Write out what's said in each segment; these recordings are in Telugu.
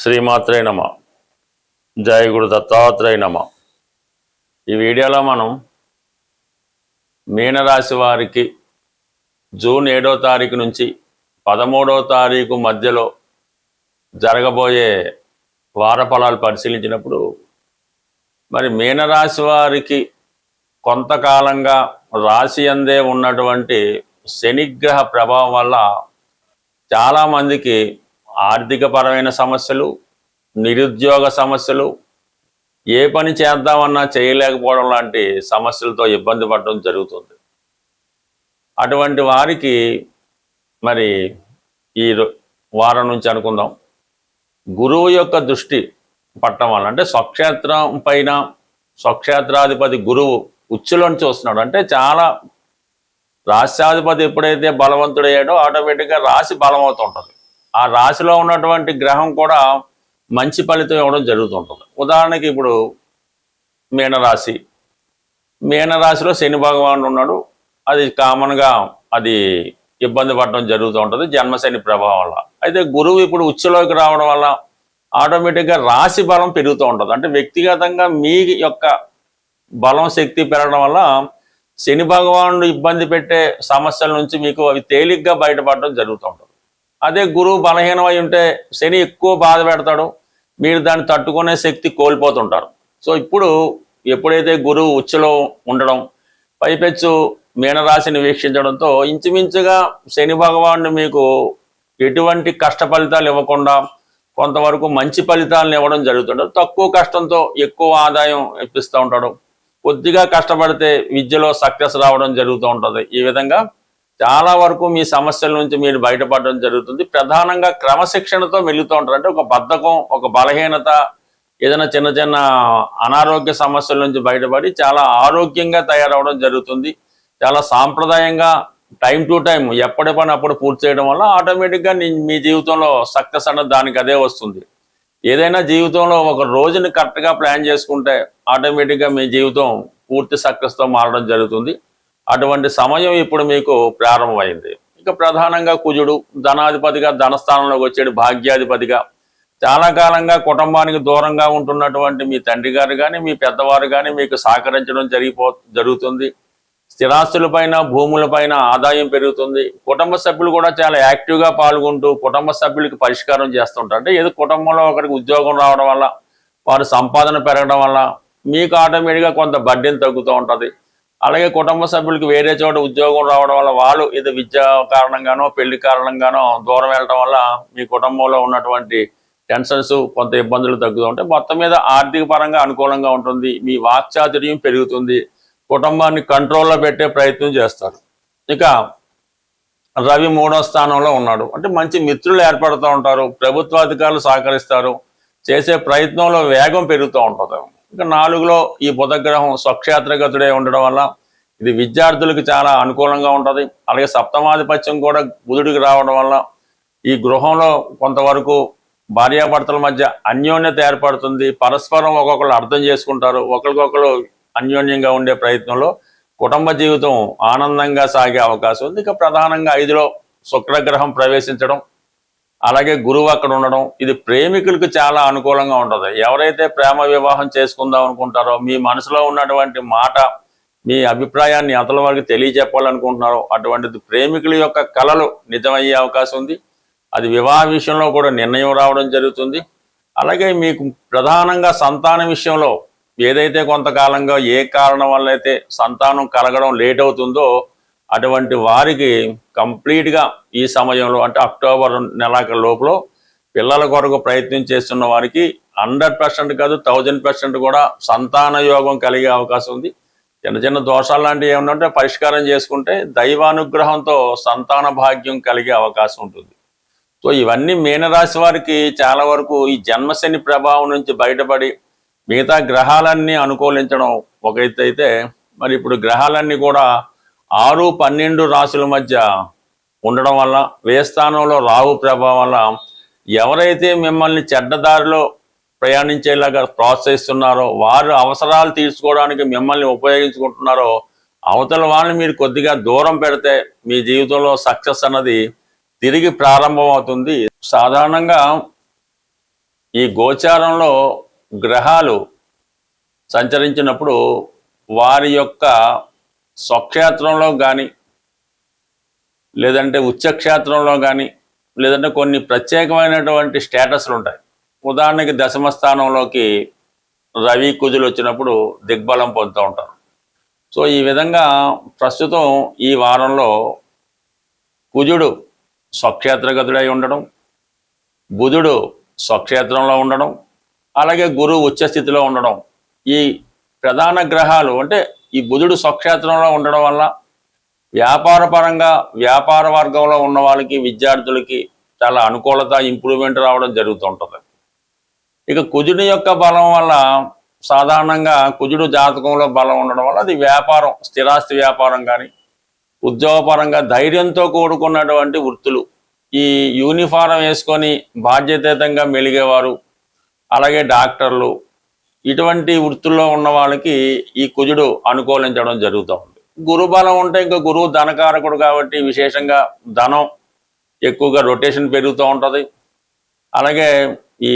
శ్రీమాత్రే నమ. జయ గురు దత్తాత్రేయ నమ. ఈ వీడియోలో మనం మీనరాశి వారికి జూన్ 7వ తారీఖు నుంచి 13వ తారీఖు మధ్యలో జరగబోయే వార ఫలాలు పరిశీలించినప్పుడు మరి మీనరాశి వారికి కొంతకాలంగా రాశి అందే ఉన్నటువంటి శనిగ్రహ ప్రభావం వల్ల చాలామందికి ఆర్థికపరమైన సమస్యలు, నిరుద్యోగ సమస్యలు, ఏ పని చేద్దామన్నా చేయలేకపోవడం లాంటి సమస్యలతో ఇబ్బంది పడడం జరుగుతుంది. అటువంటి వారికి మరి ఈ వారం నుంచి అనుకుందాం, గురువు యొక్క దృష్టి పట్టడం వల్ల, అంటే స్వక్షేత్రం పైన స్వక్షేత్రాధిపతి గురువు ఉచ్చులోంచి వస్తున్నాడు. అంటే చాలా రాశ్యాధిపతి ఎప్పుడైతే బలవంతుడయ్యాడో ఆటోమేటిక్గా రాశి బలమవుతుంటుంది. ఆ రాశిలో ఉన్నటువంటి గ్రహం కూడా మంచి ఫలితం ఇవ్వడం జరుగుతుంటుంది. ఉదాహరణకి ఇప్పుడు మీనరాశిలో శని భగవానుడు ఉన్నాడు. అది కామన్గా అది ఇబ్బంది పడడం జరుగుతూ ఉంటుంది జన్మశని ప్రభావం వల్ల. అయితే గురువు ఇప్పుడు ఉచ్చులోకి రావడం వల్ల ఆటోమేటిక్గా రాశి బలం పెరుగుతూ ఉంటుంది. అంటే వ్యక్తిగతంగా మీ యొక్క బలం శక్తి పెరగడం వల్ల శని భగవానుడు ఇబ్బంది పెట్టే సమస్యల నుంచి మీకు అవి తేలిగ్గా బయటపడడం జరుగుతూ ఉంటుంది. అదే గురువు బలహీనమై ఉంటే శని ఎక్కువ బాధ పెడతాడు, మీరు దాన్ని తట్టుకునే శక్తి కోల్పోతుంటారు. సో ఇప్పుడు ఎప్పుడైతే గురువు ఉచ్చులో ఉండడం, పైపెచ్చు మీనరాశిని వీక్షించడంతో ఇంచుమించుగా శని భగవానుడు మీకు ఎటువంటి కష్ట ఫలితాలు ఇవ్వకుండా కొంతవరకు మంచి ఫలితాలను ఇవ్వడం జరుగుతుంటుంది. తక్కువ కష్టంతో ఎక్కువ ఆదాయం ఇప్పిస్తూ ఉంటాడు. కొద్దిగా కష్టపడితే విద్యలో సక్సెస్ రావడం జరుగుతూ ఉంటుంది. ఈ విధంగా చాలా వరకు మీ సమస్యల నుంచి మీరు బయటపడడం జరుగుతుంది. ప్రధానంగా క్రమశిక్షణతో మెలుగుతూ ఉంటారు. అంటే ఒక బద్ధకం, ఒక బలహీనత, ఏదైనా చిన్న చిన్న అనారోగ్య సమస్యల నుంచి బయటపడి చాలా ఆరోగ్యంగా తయారవడం జరుగుతుంది. చాలా సాంప్రదాయంగా టైం టు టైం ఎప్పటి పని అప్పుడు పూర్తి చేయడం వల్ల ఆటోమేటిక్గా మీ జీవితంలో సక్సెస్ అన్నది దానికి అదే వస్తుంది. ఏదైనా జీవితంలో ఒక రోజుని కరెక్ట్గా ప్లాన్ చేసుకుంటే ఆటోమేటిక్గా మీ జీవితం పూర్తి సక్సెస్తో మారడం జరుగుతుంది. అటువంటి సమయం ఇప్పుడు మీకు ప్రారంభమైంది. ఇక ప్రధానంగా కుజుడు ధనాధిపతిగా ధనస్థానంలోకి వచ్చాడు, భాగ్యాధిపతిగా. చాలా కాలంగా కుటుంబానికి దూరంగా ఉంటున్నటువంటి మీ తండ్రి గారు కానీ మీ పెద్దవారు కానీ మీకు సహకరించడం జరుగుతుంది. స్థిరాస్తులపైన భూములపైన ఆదాయం పెరుగుతుంది. కుటుంబ సభ్యులు కూడా చాలా యాక్టివ్గా పాల్గొంటూ కుటుంబ సభ్యులకి పరిష్కారం చేస్తుంటారు. అంటే ఏదో కుటుంబంలో ఒకరికి ఉద్యోగం రావడం వల్ల, వారి సంపాదన పెరగడం వల్ల మీకు ఆటోమేటిక్గా కొంత బడ్డీని తగ్గుతూ ఉంటుంది. అలాగే కుటుంబ సభ్యులకి వేరే చోట ఉద్యోగం రావడం వల్ల వాళ్ళు ఇది విద్య కారణంగానో పెళ్లి కారణంగానో దూరం వెళ్ళడం వల్ల మీ కుటుంబంలో ఉన్నటువంటి టెన్షన్స్, కొంత ఇబ్బందులు తగ్గుతూ ఉంటాయి. మొత్తం మీద ఆర్థిక పరంగా అనుకూలంగా ఉంటుంది. మీ వాక్చాతుర్యం పెరుగుతుంది. కుటుంబాన్ని కంట్రోల్లో పెట్టే ప్రయత్నం చేస్తారు. ఇక రవి 3వ స్థానంలో ఉన్నాడు. అంటే మంచి మిత్రులు ఏర్పడుతూ ఉంటారు. ప్రభుత్వాధికారులు సహకరిస్తారు. చేసే ప్రయత్నంలో వేగం పెరుగుతూ ఉంటుంది. ఇక 4లో ఈ బుధగ్రహం స్వక్షేత్రగతుడే ఉండడం వల్ల ఇది విద్యార్థులకు చాలా అనుకూలంగా ఉంటుంది. అలాగే సప్తమాధిపత్యం కూడా బుధుడికి రావడం వల్ల ఈ గృహంలో కొంతవరకు భార్యాభర్తల మధ్య అన్యోన్యత ఏర్పడుతుంది. పరస్పరం ఒక్కొక్కరు అర్థం చేసుకుంటారు. ఒకరికొకరు అన్యోన్యంగా ఉండే ప్రయత్నంలో కుటుంబ జీవితం ఆనందంగా సాగే అవకాశం ఉంది. ఇక ప్రధానంగా 5లో శుక్రగ్రహం ప్రవేశించడం, అలాగే గురువు అక్కడ ఉండడం, ఇది ప్రేమికులకు చాలా అనుకూలంగా ఉంటుంది. ఎవరైతే ప్రేమ వివాహం చేసుకుందాం అనుకుంటారో, మీ మనసులో ఉన్నటువంటి మాట, మీ అభిప్రాయాన్ని అతల వారికి తెలియజెప్పాలనుకుంటున్నారో అటువంటిది ప్రేమికుల యొక్క కలలు నిజమయ్యే అవకాశం ఉంది. అది వివాహ విషయంలో కూడా నిర్ణయం రావడం జరుగుతుంది. అలాగే మీకు ప్రధానంగా సంతాన విషయంలో ఏదైతే కొంతకాలంగా ఏ కారణం వల్ల అయితే సంతానం కలగడం లేట్ అవుతుందో అటువంటి వారికి కంప్లీట్గా ఈ సమయంలో, అంటే అక్టోబర్ నెలాఖరు లోపల పిల్లల కొరకు ప్రయత్నం చేస్తున్న వారికి 100% కాదు 1000% కూడా సంతాన యోగం కలిగే అవకాశం ఉంది. చిన్న చిన్న దోషాలు లాంటివి ఏమన్నా పరిష్కారం చేసుకుంటే దైవానుగ్రహంతో సంతాన భాగ్యం కలిగే అవకాశం ఉంటుంది. సో ఇవన్నీ మీనరాశి వారికి చాలా వరకు ఈ జన్మశని ప్రభావం నుంచి బయటపడి మిగతా గ్రహాలన్నీ అనుకూలించడం ఒక ఎత్తు అయితే, మరి ఇప్పుడు గ్రహాలన్నీ కూడా 6, 12 రాశుల మధ్య ఉండడం వల్ల, వ్యయస్థానంలో రాహు ప్రభావం వల్ల ఎవరైతే మిమ్మల్ని చెడ్డదారిలో ప్రయాణించేలాగా ప్రోత్సహిస్తున్నారో, వారు అవసరాలు తీర్చుకోవడానికి మిమ్మల్ని ఉపయోగించుకుంటున్నారో, అవతల వాళ్ళని మీరు కొద్దిగా దూరం పెడితే మీ జీవితంలో సక్సెస్ అన్నది తిరిగి ప్రారంభం అవుతుంది. సాధారణంగా ఈ గోచారంలో గ్రహాలు సంచరించినప్పుడు వారి యొక్క స్వక్షేత్రంలో కానీ లేదంటే ఉచ్చక్షేత్రంలో కానీ లేదంటే కొన్ని ప్రత్యేకమైనటువంటి స్టేటస్లు ఉంటాయి. ఉదాహరణకి దశమ స్థానంలోకి రవి కుజులు వచ్చినప్పుడు దిగ్బలం పొందుతూ ఉంటారు. సో ఈ విధంగా ప్రస్తుతం ఈ వారంలో కుజుడు స్వక్షేత్రగతుడై ఉండడం, బుధుడు స్వక్షేత్రంలో ఉండడం, అలాగే గురువు ఉచ్చస్థితిలో ఉండడం, ఈ ప్రధాన గ్రహాలు అంటే ఈ బుధుడు స్వక్షేత్రంలో ఉండడం వల్ల వ్యాపారపరంగా వ్యాపార వర్గంలో ఉన్న వాళ్ళకి విద్యార్థులకి చాలా అనుకూలత ఇంప్రూవ్మెంట్ రావడం జరుగుతుంటుంది. ఇక కుజుని యొక్క బలం వల్ల సాధారణంగా కుజుడు జాతకంలో బలం ఉండడం వల్ల అది వ్యాపారం, స్థిరాస్తి వ్యాపారం కానీ ఉద్యోగపరంగా ధైర్యంతో కూడుకున్నటువంటి వృత్తులు, ఈ యూనిఫారం వేసుకొని బాధ్యతాయుతంగా మెలిగేవారు, అలాగే డాక్టర్లు, ఇటువంటి వృత్తుల్లో ఉన్న వాళ్ళకి ఈ కుజుడు అనుకూలించడం జరుగుతూ ఉంది. గురుబలం ఉంటే ఇంకా గురువు ధనకారకుడు కాబట్టి విశేషంగా ధనం ఎక్కువగా రొటేషన్ పెరుగుతూ ఉంటుంది. అలాగే ఈ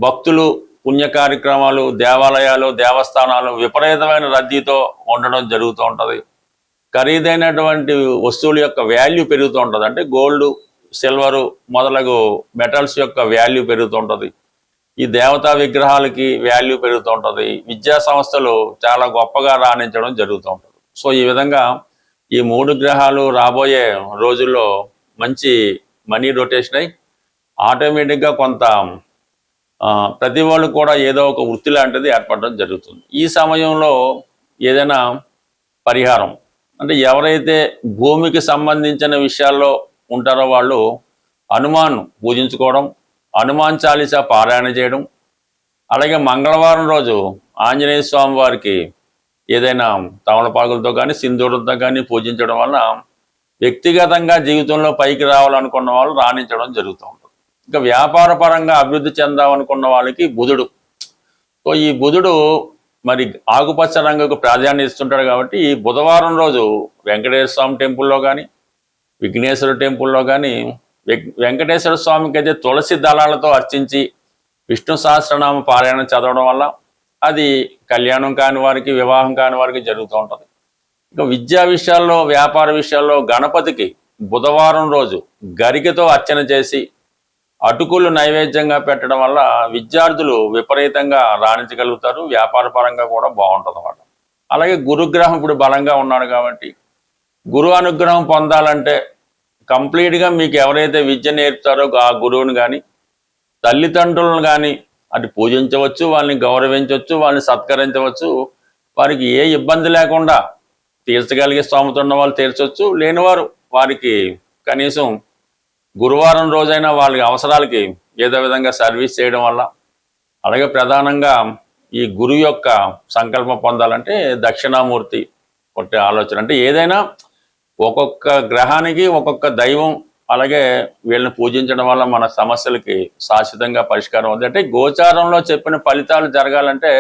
భక్తులు, పుణ్య కార్యక్రమాలు, దేవాలయాలు, దేవస్థానాలు విపరీతమైన రద్దీతో ఉండడం జరుగుతూ ఉంటుంది. ఖరీదైనటువంటి వస్తువుల యొక్క వాల్యూ పెరుగుతూ ఉంటుంది. అంటే గోల్డ్, సిల్వరు మొదలగు మెటల్స్ యొక్క వాల్యూ పెరుగుతూ ఉంటుంది. ఈ దేవతా విగ్రహాలకి వాల్యూ పెరుగుతూ ఉంటుంది. విద్యా సంస్థలు చాలా గొప్పగా రాణించడం జరుగుతూ ఉంటుంది. సో ఈ విధంగా ఈ 3 గ్రహాలు రాబోయే రోజుల్లో మంచి మనీ రొటేషన్ అయి ఆటోమేటిక్గా కొంత ప్రతి వాళ్ళు కూడా ఏదో ఒక వృత్తి లాంటిది ఏర్పడడం జరుగుతుంది. ఈ సమయంలో ఏదైనా పరిహారం అంటే ఎవరైతే భూమికి సంబంధించిన విషయాల్లో ఉంటారో వాళ్ళు హనుమాన్ పూజించుకోవడం, హనుమాన్ చాలీసా పారాయణ చేయడం, అలాగే మంగళవారం రోజు ఆంజనేయ స్వామి వారికి ఏదైనా తమలపాకులతో కానీ సింధూరంతో కానీ పూజించడం వల్ల వ్యక్తిగతంగా జీవితంలో పైకి రావాలనుకున్న వాళ్ళు రాణించడం జరుగుతూ ఉంటుంది. ఇంకా వ్యాపార పరంగా అభివృద్ధి చెందాలనుకున్న వాళ్ళకి బుధుడు, సో ఈ బుధుడు మరి ఆకుపచ్చ రంగుకు ప్రాధాన్యత ఇస్తుంటాడు కాబట్టి ఈ బుధవారం రోజు వెంకటేశ్వర స్వామి టెంపుల్లో కానీ విఘ్నేశ్వర టెంపుల్లో కానీ వెంకటేశ్వర స్వామికి అయితే తులసి దళాలతో అర్చించి విష్ణు సహస్రనామ పారాయణం చదవడం వల్ల అది కళ్యాణం కాని వారికి, వివాహం కాని వారికి జరుగుతూ ఉంటుంది. ఇక విద్యా విషయాల్లో, వ్యాపార విషయాల్లో గణపతికి బుధవారం రోజు గరికతో అర్చన చేసి అటుకులు నైవేద్యంగా పెట్టడం వల్ల విద్యార్థులు విపరీతంగా రాణించగలుగుతారు. వ్యాపార పరంగా కూడా బాగుంటుంది అన్నమాట. అలాగే గురుగ్రహం ఇప్పుడు బలంగా ఉన్నాడు కాబట్టి గురు అనుగ్రహం పొందాలంటే కంప్లీట్గా మీకు ఎవరైతే విద్య నేర్పుతారో ఆ గురువుని కానీ తల్లిదండ్రులను కానీ అది పూజించవచ్చు, వాళ్ళని గౌరవించవచ్చు, వాళ్ళని సత్కరించవచ్చు. వారికి ఏ ఇబ్బంది లేకుండా తీర్చగలిగే స్తోమత ఉన్న వాళ్ళు తీర్చవచ్చు, లేనివారు వారికి కనీసం గురువారం రోజైనా వాళ్ళ అవసరాలకి ఏదో విధంగా సర్వీస్ చేయడం వల్ల, అలాగే ప్రధానంగా ఈ గురువు యొక్క సంకల్పం పొందాలంటే దక్షిణామూర్తి ఒకటి ఆలోచన. అంటే ఏదైనా ఒక్కొక్క గ్రహానికి ఒక్కొక్క దైవం, అలాగే వీళ్ళని పూజించడం వల్ల మన సమస్యలకి శాశ్వతంగా పరిష్కారం ఉంది. అంటే గోచారంలో చెప్పిన ఫలితాలు జరగాలంటే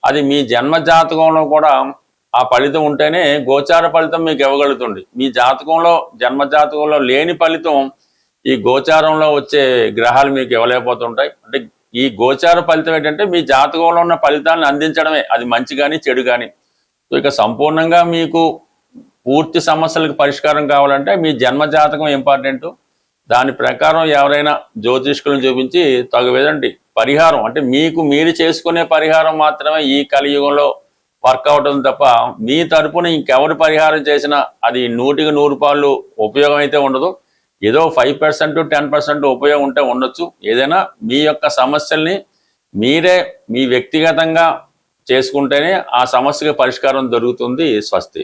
అది మీ జన్మ జాతకంలో కూడా ఆ ఫలితం ఉంటేనే గోచార ఫలితం మీకు ఇవ్వగలుగుతుంది. మీ జాతకంలో, జన్మ జాతకంలో లేని ఫలితం ఈ గోచారంలో వచ్చే గ్రహాలు మీకు ఇవ్వలేకపోతుంటాయి. అంటే ఈ గోచార ఫలితం ఏంటంటే మీ జాతకంలో ఉన్న ఫలితాలను అందించడమే, అది మంచి కానీ చెడు కానీ. సో ఇక సంపూర్ణంగా మీకు పూర్తి సమస్యలకు పరిష్కారం కావాలంటే మీ జన్మ జాతకం ఇంపార్టెంట్. దాని ప్రకారం ఎవరైనా జ్యోతిష్కులను చూపించి తగువేదండి పరిహారం, అంటే మీకు మీరు చేసుకునే పరిహారం మాత్రమే ఈ కలియుగంలో వర్కౌట్ అవుతుంది తప్ప మీ తరపున ఇంకెవరు పరిహారం చేసినా అది 100కి 100 ఉపయోగం అయితే ఉండదు. ఏదో 5% 10% ఉపయోగం ఉంటే ఉండొచ్చు. ఏదైనా మీ యొక్క సమస్యల్ని మీరే మీ వ్యక్తిగతంగా చేసుకుంటేనే ఆ సమస్యకి పరిష్కారం దొరుకుతుంది. స్వస్తి.